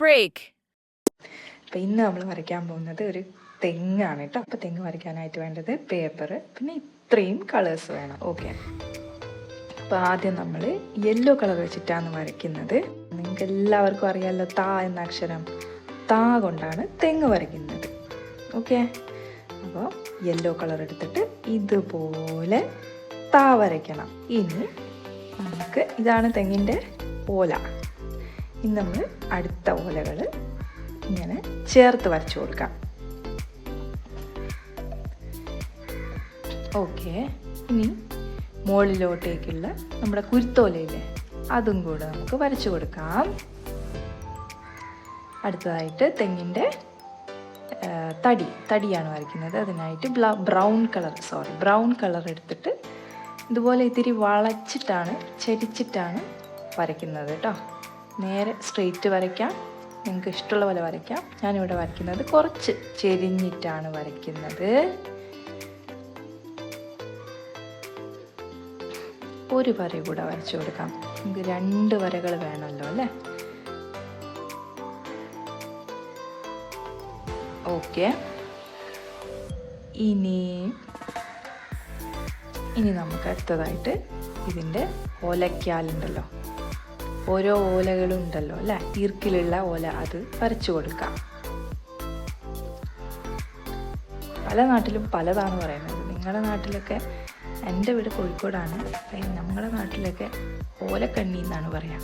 break. അപ്പോൾ ഇന്ന് നമ്മൾ വരയ്ക്കാൻ പോകുന്നത് ഒരു തെങ്ങാണ് കേട്ടോ. അപ്പോൾ തെങ്ങ് വരയ്ക്കാനായിട്ട് വേണ്ടത് പേപ്പർ, പിന്നെ ഇത്രയും കളേഴ്സ് വേണം. ഓക്കെ, അപ്പോൾ ആദ്യം നമ്മൾ യെല്ലോ കളർ വെച്ചിട്ടാണ് വരയ്ക്കുന്നത്. നിങ്ങൾക്ക് എല്ലാവർക്കും അറിയാമല്ലോ, താ എന്ന അക്ഷരം, താ കൊണ്ടാണ് തെങ്ങ് വരയ്ക്കുന്നത്. ഓക്കെ, അപ്പോൾ യെല്ലോ കളർ എടുത്തിട്ട് ഇതുപോലെ താ വരയ്ക്കണം. ഇനി നമുക്ക് ഇതാണ് തെങ്ങിൻ്റെ ഓല. ഇനി നമ്മൾ അടുത്ത ഓലകൾ ഇങ്ങനെ ചേർത്ത് വരച്ചു കൊടുക്കാം. ഓക്കെ, ഇനി മുകളിലോട്ടേക്കുള്ള നമ്മുടെ കുരുത്തോലയില്ലേ, അതും കൂടെ നമുക്ക് വരച്ചു കൊടുക്കാം. അടുത്തതായിട്ട് തെങ്ങിൻ്റെ തടിയാണ് വരയ്ക്കുന്നത്. അതിനായിട്ട് ബ്രൗൺ കളർ എടുത്തിട്ട് ഇതുപോലെ ഇത്തിരി വളച്ചിട്ടാണ്, ചരിച്ചിട്ടാണ് വരയ്ക്കുന്നത് കേട്ടോ. നേരെ സ്ട്രെയിറ്റ് വരയ്ക്കാം, നിങ്ങൾക്ക് ഇഷ്ടമുള്ള പോലെ വരയ്ക്കാം. ഞാനിവിടെ വരയ്ക്കുന്നത് കുറച്ച് ചെരിഞ്ഞിട്ടാണ് വരയ്ക്കുന്നത്. ഒരു വര കൂടെ വരച്ചു കൊടുക്കാം. നമുക്ക് 2 വരകൾ വേണമല്ലോ അല്ലേ. ഓക്കെ, ഇനി നമുക്ക് അടുത്തതായിട്ട് ഇതിൻ്റെ ഓലക്കാലുണ്ടല്ലോ, ഓരോ ഓലകളും ഉണ്ടല്ലോ അല്ലേ, ഈർക്കിലുള്ള ഓല, അത് വരച്ചു കൊടുക്കാം. പല നാട്ടിലും പലതാണ് പറയുന്നത്. നിങ്ങളുടെ നാട്ടിലൊക്കെ, എൻ്റെ വീട് കോഴിക്കോടാണ്, നമ്മുടെ നാട്ടിലൊക്കെ ഓലക്കണ്ണി എന്നാണ് പറയാം.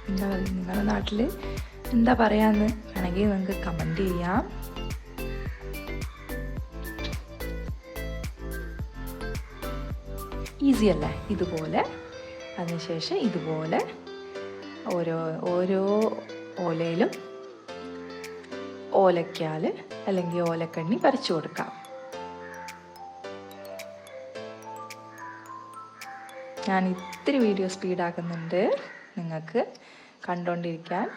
എന്താ പറയുക, നിങ്ങളുടെ നാട്ടിൽ എന്താ പറയാന്ന് വേണമെങ്കിൽ നിങ്ങൾക്ക് കമൻറ്റ് ചെയ്യാം. ഈസി അല്ലേ ഇതുപോലെ. അതിനുശേഷം ഇതുപോലെ ഓരോ ഓലയിലും ഓലക്കാൽ അല്ലെങ്കിൽ ഓലക്കണ്ണി വരച്ചു കൊടുക്കാം. ഞാൻ ഇത്തിരി വീഡിയോ സ്പീഡാക്കുന്നുണ്ട്, നിങ്ങൾക്ക് കണ്ടുകൊണ്ടിരിക്കാൻ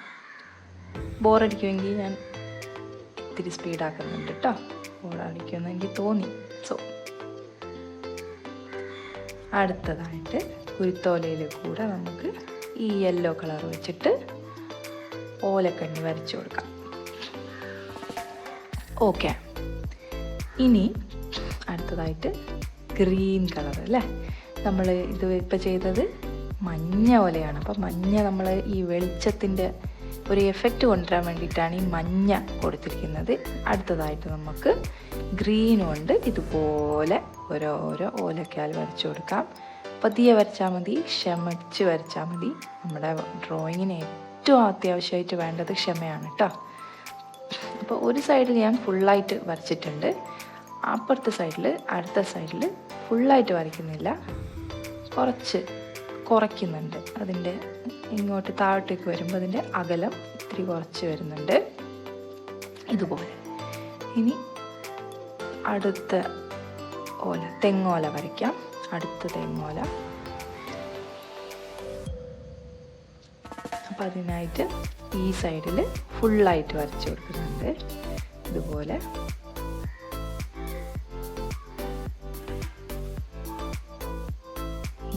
ബോറടിക്കുമെങ്കിൽ ഞാൻ ഇത്തിരി സ്പീഡാക്കുന്നുണ്ട് കേട്ടോ. ബോറടിക്കുമെന്ന് എനിക്ക് തോന്നി. അടുത്തതായിട്ട് കുരുത്തോലയിൽ കൂടെ നമുക്ക് ഈ യെല്ലോ കളർ വെച്ചിട്ട് ഓലക്കണ്ണി വരച്ചു കൊടുക്കാം. ഓക്കെ, ഇനി അടുത്തതായിട്ട് ഗ്രീൻ കളർ അല്ലേ. നമ്മൾ ഇത് ഇപ്പം ചെയ്തത് മഞ്ഞ ഓലയാണ്. അപ്പം മഞ്ഞ നമ്മൾ ഈ വെളിച്ചത്തിൻ്റെ ഒരു എഫക്റ്റ് കൊണ്ടുവരാൻ വേണ്ടിയിട്ടാണ് ഈ മഞ്ഞ കൊടുത്തിരിക്കുന്നത്. അടുത്തതായിട്ട് നമുക്ക് ഗ്രീൻ കൊണ്ട് ഇതുപോലെ ഓരോരോ ഓലക്കാൽ വരച്ചു കൊടുക്കാം. പതിയെ വരച്ചാൽ മതി, ക്ഷമിച്ച് വരച്ചാൽ മതി. നമ്മുടെ ഡ്രോയിങ്ങിന് ഏറ്റവും അത്യാവശ്യമായിട്ട് വേണ്ടത് ക്ഷമയാണ് കേട്ടോ. അപ്പോൾ ഒരു സൈഡിൽ ഞാൻ ഫുള്ളായിട്ട് വരച്ചിട്ടുണ്ട്, അപ്പുറത്തെ സൈഡിൽ, അടുത്ത സൈഡിൽ ഫുള്ളായിട്ട് വരയ്ക്കുന്നില്ല, കുറയ്ക്കുന്നുണ്ട്. അതിൻ്റെ ഇങ്ങോട്ട് താഴോട്ടേക്ക് വരുമ്പോൾ അതിൻ്റെ അകലം ഇത്തിരി കുറച്ച് വരുന്നുണ്ട് ഇതുപോലെ. ഇനി അടുത്ത ഓല, തെങ്ങോല വരയ്ക്കാം. അടുത്ത തെങ്ങോല. അപ്പം അതിനായിട്ട് ഈ സൈഡിൽ ഫുള്ളായിട്ട് വരച്ചു കൊടുക്കുന്നുണ്ട് ഇതുപോലെ.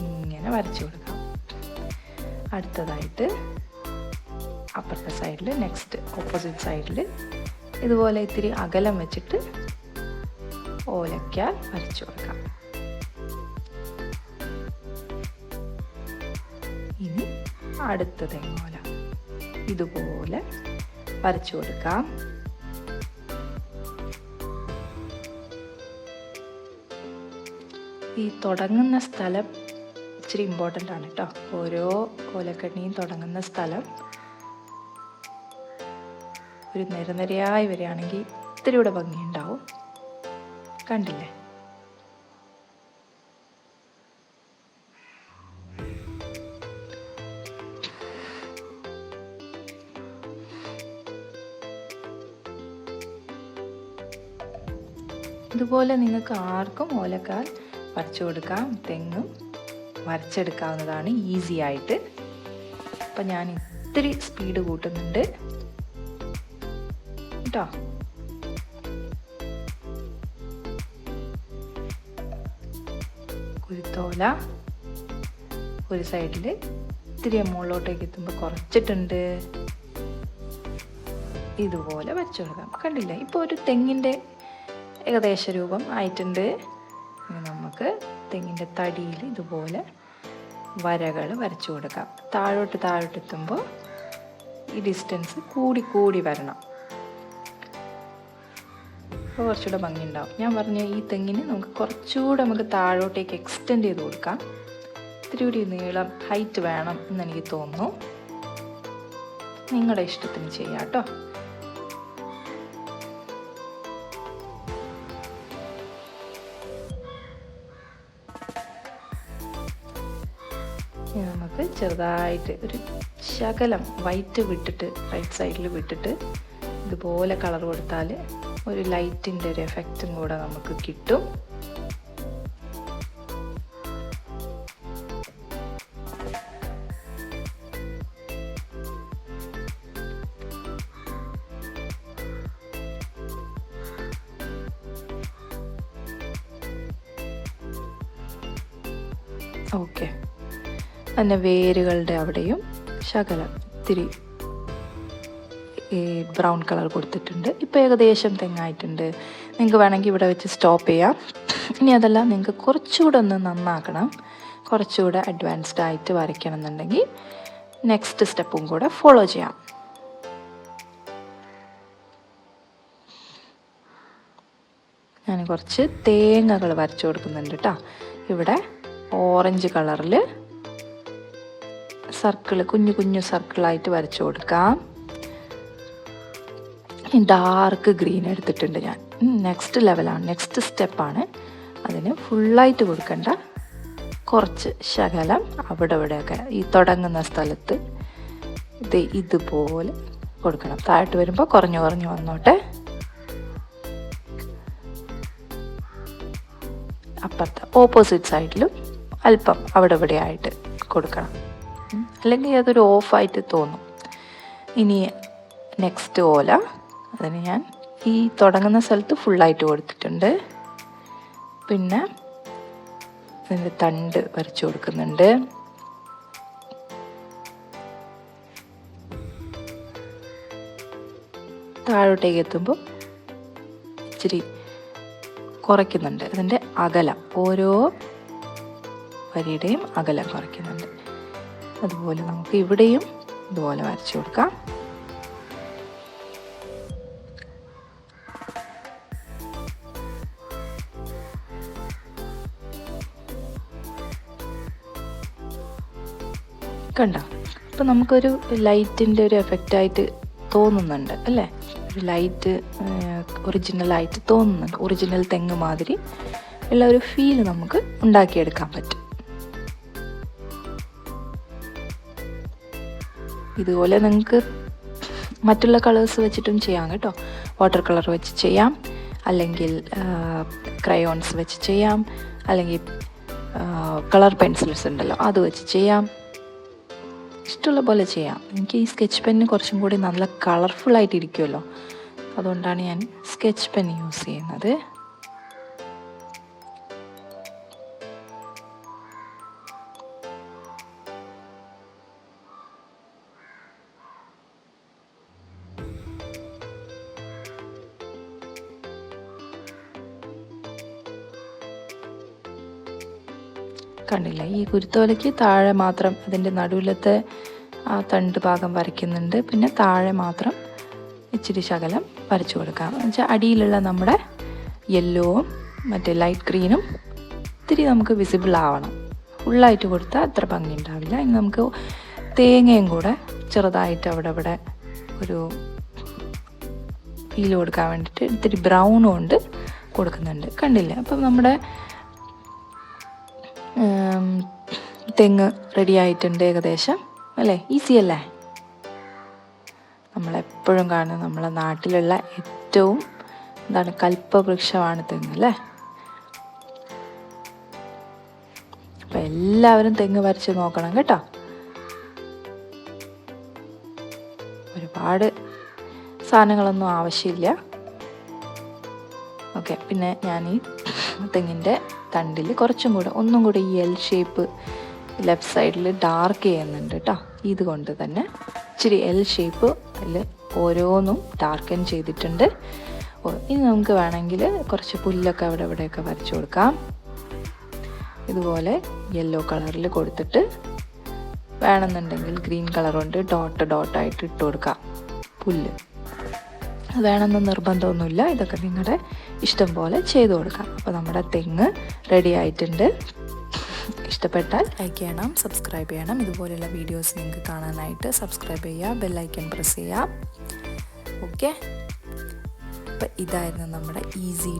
ഇങ്ങനെ വരച്ചു കൊടുക്കാം. അടുത്തതായിട്ട് അപ്പുറത്തെ സൈഡിൽ, നെക്സ്റ്റ് ഓപ്പോസിറ്റ് സൈഡിൽ ഇതുപോലെ ഇത്തിരി അകലം വെച്ചിട്ട് ഓലക്കാൽ വരച്ചു കൊടുക്കാം. ഇനി അടുത്ത തെങ്ങോല ഇതുപോലെ വരച്ചു കൊടുക്കാം. ഈ തുടങ്ങുന്ന സ്ഥലം ഇച്ചിരി ഇമ്പോർട്ടൻ്റ് ആണ് കേട്ടോ. ഓരോ ഓലക്കണ്ണിയും തുടങ്ങുന്ന സ്ഥലം ഒരു നിരനിരയായി വരികയാണെങ്കിൽ ഇത്തിരി കൂടെ ഭംഗിയുണ്ടാവും. കണ്ടില്ലേ? ഇതുപോലെ നിങ്ങൾക്ക് ആർക്കും ഓലക്കാൽ വരച്ചു കൊടുക്കാം, തെങ്ങും വരച്ചെടുക്കാവുന്നതാണ് ഈസി ആയിട്ട്. അപ്പം ഞാൻ ഇത്തിരി സ്പീഡ് കൂട്ടുന്നുണ്ട് കേട്ടോ. കുരുത്തോല ഒരു സൈഡിൽ ഇത്തിരി മുകളിലോട്ടേക്ക് എത്തുമ്പോൾ കുറച്ചിട്ടുണ്ട്. ഇതുപോലെ വെച്ചു കൊടുക്കാം. കണ്ടില്ലേ, ഇപ്പോൾ ഒരു തെങ്ങിൻ്റെ ഏകദേശ രൂപം ആയിട്ടുണ്ട്. നമുക്ക് തെങ്ങിൻ്റെ തടിയിൽ ഇതുപോലെ വരകൾ വരച്ചു കൊടുക്കാം. താഴോട്ട് എത്തുമ്പോൾ ഈ ഡിസ്റ്റൻസ് കൂടി വരണം. അപ്പോൾ കുറച്ചുകൂടെ ഭംഗിയുണ്ടാവും. ഞാൻ പറഞ്ഞ ഈ തെങ്ങിന് കുറച്ചുകൂടെ നമുക്ക് താഴോട്ടേക്ക് എക്സ്റ്റെൻഡ് ചെയ്ത് കൊടുക്കാം. ഇത്തിരി കൂടി നീളം ഹൈറ്റ് വേണം എന്നെനിക്ക് തോന്നുന്നു. നിങ്ങളുടെ ഇഷ്ടത്തിന് ചെയ്യാം കേട്ടോ. നമുക്ക് ചെറുതായിട്ട് ഒരു ശകലം വൈറ്റ് വിട്ടിട്ട് റൈറ്റ് സൈഡിൽ വിട്ടിട്ട് ഇതുപോലെ കളർ കൊടുത്താൽ ഒരു ലൈറ്റിൻ്റെ ഒരു എഫക്റ്റും കൂടെ നമുക്ക് കിട്ടും. ഓക്കെ, അതിൻ്റെ വേരുകളുടെ അവിടെയും ശകലം ഇത്തിരി ബ്രൗൺ കളർ കൊടുത്തിട്ടുണ്ട്. ഇപ്പോൾ ഏകദേശം തെങ്ങായിട്ടുണ്ട്. നിങ്ങൾക്ക് വേണമെങ്കിൽ ഇവിടെ വെച്ച് സ്റ്റോപ്പ് ചെയ്യാം. ഇനി അതല്ല, നിങ്ങൾക്ക് കുറച്ചുകൂടെ ഒന്ന് നന്നാക്കണം, കുറച്ചുകൂടെ അഡ്വാൻസ്ഡ് ആയിട്ട് വരയ്ക്കണം എന്നുണ്ടെങ്കിൽ നെക്സ്റ്റ് സ്റ്റെപ്പും കൂടെ ഫോളോ ചെയ്യാം. ഞാൻ കുറച്ച് തേങ്ങകൾ വരച്ചു കൊടുക്കുന്നുണ്ട് കേട്ടോ. ഇവിടെ ഓറഞ്ച് കളറിൽ സർക്കിൾ, കുഞ്ഞു സർക്കിളായിട്ട് വരച്ചു കൊടുക്കാം. ഡാർക്ക് ഗ്രീൻ എടുത്തിട്ടുണ്ട് ഞാൻ. നെക്സ്റ്റ് ലെവലാണ്, നെക്സ്റ്റ് സ്റ്റെപ്പാണ്. അതിന് ഫുള്ളായിട്ട് കൊടുക്കണ്ട, കുറച്ച് ശകലം ഇവിടെയൊക്കെ ഈ തുടങ്ങുന്ന സ്ഥലത്ത് ഇതുപോലെ കൊടുക്കണം. താഴോട്ട് വരുമ്പോൾ കുറഞ്ഞു വന്നോട്ടെ. അപ്പുറത്തെ ഓപ്പോസിറ്റ് സൈഡിലും അല്പം ഇവിടെ ആയിട്ട് കൊടുക്കണം, അല്ലെങ്കിൽ അതൊരു ഓഫായിട്ട് തോന്നും. ഇനി നെക്സ്റ്റ് ഓല, അതിന് ഞാൻ ഈ തുടങ്ങുന്ന സ്ഥലത്ത് ഫുള്ളായിട്ട് കൊടുത്തിട്ടുണ്ട്. പിന്നെ അതിൻ്റെ തണ്ട് വരച്ചു കൊടുക്കുന്നുണ്ട്. താഴോട്ടേക്ക് എത്തുമ്പോൾ ഇച്ചിരി കുറയ്ക്കുന്നുണ്ട്. അതിൻ്റെ അകലം, ഓരോ വരിയുടെയും അകലം കുറയ്ക്കുന്നുണ്ട്. അതുപോലെ നമുക്ക് ഇവിടെയും ഇതുപോലെ വരച്ചു കൊടുക്കാം. കണ്ടോ, അപ്പം നമുക്കൊരു ലൈറ്റിൻ്റെ ഒരു എഫക്റ്റായിട്ട് തോന്നുന്നുണ്ട് അല്ലേ? ഒരു ലൈറ്റ് ഒറിജിനലായിട്ട് തോന്നുന്നുണ്ട്. ഒറിജിനൽ തെങ്ങ് മാതിരി ഉള്ള ഒരു ഫീൽ നമുക്ക് ഉണ്ടാക്കിയെടുക്കാൻ പറ്റും. ഇതുപോലെ നിങ്ങൾക്ക് മറ്റുള്ള കളേഴ്സ് വെച്ചിട്ടും ചെയ്യാം കേട്ടോ. വാട്ടർ കളർ വെച്ച് ചെയ്യാം, അല്ലെങ്കിൽ ക്രയോൺസ് വെച്ച് ചെയ്യാം, അല്ലെങ്കിൽ കളർ പെൻസിൽസ് ഉണ്ടല്ലോ അത് വെച്ച് ചെയ്യാം. ഇഷ്ടമുള്ള പോലെ ചെയ്യാം. എനിക്ക് ഈ സ്കെച്ച് പെന്ന് കുറച്ചും കൂടി നല്ല കളർഫുള്ളായിട്ട് ഇരിക്കുമല്ലോ, അതുകൊണ്ടാണ് ഞാൻ സ്കെച്ച് പെൻ യൂസ് ചെയ്യുന്നത്. കണ്ടില്ല, ഈ കുരുത്തോലയ്ക്ക് താഴെ മാത്രം അതിൻ്റെ നടുവിലത്തെ ആ തണ്ട് ഭാഗം വരയ്ക്കുന്നുണ്ട്. പിന്നെ താഴെ മാത്രം ഇച്ചിരി ശകലം വരച്ചു കൊടുക്കാം. എന്നുവെച്ചാൽ അടിയിലുള്ള നമ്മുടെ യെല്ലോവും മറ്റേ ലൈറ്റ് ഗ്രീനും ഇത്തിരി നമുക്ക് വിസിബിൾ ആവണം. ഫുള്ളായിട്ട് കൊടുത്താൽ അത്ര ഭംഗി ഉണ്ടാവില്ല. ഇനി നമുക്ക് തേങ്ങയും കൂടെ ചെറുതായിട്ട് അവിടെ ഒരു ഫീൽ കൊടുക്കാൻ വേണ്ടിയിട്ട് ഇത്തിരി ബ്രൗണും കൊണ്ട് കൊടുക്കുന്നുണ്ട്. കണ്ടില്ല, അപ്പം നമ്മുടെ തെങ്ങ് റെഡി ആയിട്ടുണ്ട് ഏകദേശം അല്ലേ? ഈസി അല്ലേ? നമ്മളെപ്പോഴും കാണുന്ന നമ്മളെ നാട്ടിലുള്ള ഏറ്റവും കൽപ്പവൃക്ഷമാണ് തെങ്ങ് അല്ലേ? അപ്പം എല്ലാവരും തെങ്ങ് വരച്ച് നോക്കണം കേട്ടോ. ഒരുപാട് സാധനങ്ങളൊന്നും ആവശ്യമില്ല. ഓക്കെ, പിന്നെ ഞാൻ ഈ തെങ്ങിൻ്റെ തണ്ടിൽ ഒന്നും കൂടെ ഈ എൽ ഷേപ്പ് ലെഫ്റ്റ് സൈഡിൽ ഡാർക്ക് ചെയ്യുന്നുണ്ട് കേട്ടോ. ഇതുകൊണ്ട് തന്നെ ഇച്ചിരി എൽ ഷേപ്പ് അതിൽ ഓരോന്നും ഡാർക്കൻ ചെയ്തിട്ടുണ്ട്. ഇനി നമുക്ക് വേണമെങ്കിൽ കുറച്ച് പുല്ലൊക്കെ അവിടെ ഇവിടെയൊക്കെ വരച്ചു കൊടുക്കാം. ഇതുപോലെ യെല്ലോ കളറിൽ കൊടുത്തിട്ട് വേണമെന്നുണ്ടെങ്കിൽ ഗ്രീൻ കളർ കൊണ്ട് ഡോട്ടായിട്ട് ഇട്ട് കൊടുക്കാം പുല്ല്. വേണമെന്ന് നിർബന്ധമൊന്നുമില്ല, ഇതൊക്കെ നിങ്ങളുടെ ഇഷ്ടം പോലെ ചെയ്തു കൊടുക്കാം. അപ്പോൾ നമ്മുടെ തെങ്ങ് റെഡി ആയിട്ടുണ്ട്. ഇഷ്ടപ്പെട്ടാൽ ലൈക്ക് ചെയ്യണം, സബ്സ്ക്രൈബ് ചെയ്യണം. ഇതുപോലെയുള്ള വീഡിയോസ് നിങ്ങൾക്ക് കാണാനായിട്ട് സബ്സ്ക്രൈബ് ചെയ്യുക, ബെല്ലൈക്കൺ പ്രസ് ചെയ്യുക. ഓക്കെ, അപ്പോൾ ഇതായിരുന്നു നമ്മുടെ ഈസി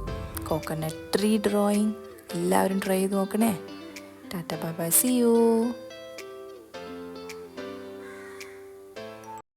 കോക്കനട്ട് ട്രീ ഡ്രോയിങ്. എല്ലാവരും ട്രൈ ചെയ്ത് നോക്കണേ. Tata bye bye, see U.